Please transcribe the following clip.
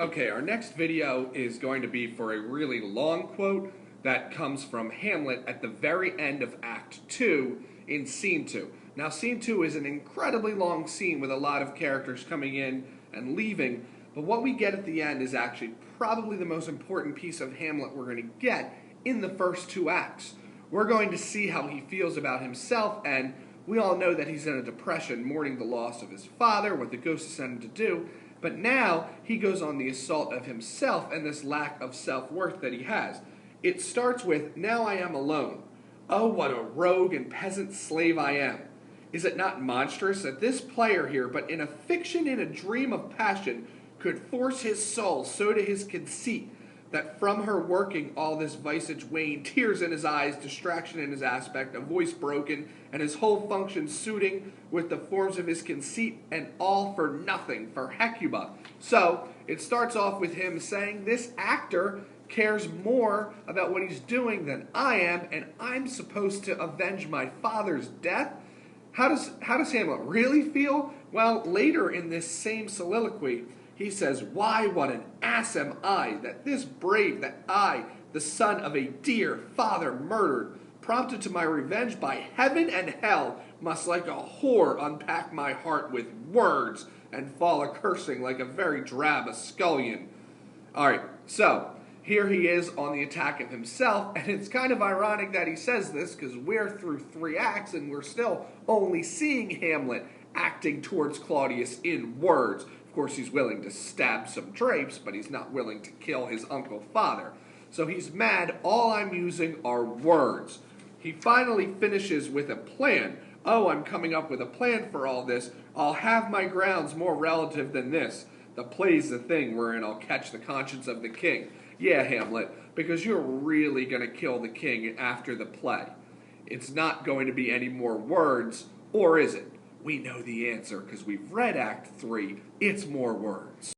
Okay, our next video is going to be for a really long quote that comes from Hamlet at the very end of Act 2 in Scene 2. Now, Scene 2 is an incredibly long scene with a lot of characters coming in and leaving, but what we get at the end is actually probably the most important piece of Hamlet we're going to get in the first two acts. We're going to see how he feels about himself, and we all know that he's in a depression, mourning the loss of his father, what the ghost has sent him to do. But now he goes on the assault of himself and this lack of self-worth that he has. It starts with, "Now I am alone. Oh, what a rogue and peasant slave I am. Is it not monstrous that this player here, but in a fiction, in a dream of passion, could force his soul so to his conceit, that from her working all this visage wane, tears in his eyes, distraction in his aspect, a voice broken, and his whole function suiting with the forms of his conceit, and all for nothing, for Hecuba." So, it starts off with him saying, this actor cares more about what he's doing than I am, and I'm supposed to avenge my father's death? How does Hamlet really feel? Well, later in this same soliloquy, he says, "Why, what an ass am I, that this brave, that I, the son of a dear father murdered, prompted to my revenge by heaven and hell, must like a whore unpack my heart with words, and fall a-cursing like a very drab scullion." Alright, so here he is on the attack of himself, and it's kind of ironic that he says this, because we're through 3 acts, and we're still only seeing Hamlet acting towards Claudius in words. Of course, he's willing to stab some drapes, but he's not willing to kill his uncle father. So he's mad, all I'm using are words. He finally finishes with a plan. "Oh, I'm coming up with a plan for all this. I'll have my grounds more relative than this. The play's the thing wherein I'll catch the conscience of the king." Yeah, Hamlet, because you're really going to kill the king after the play. It's not going to be any more words, or is it? We know the answer because we've read Act 3. It's more words.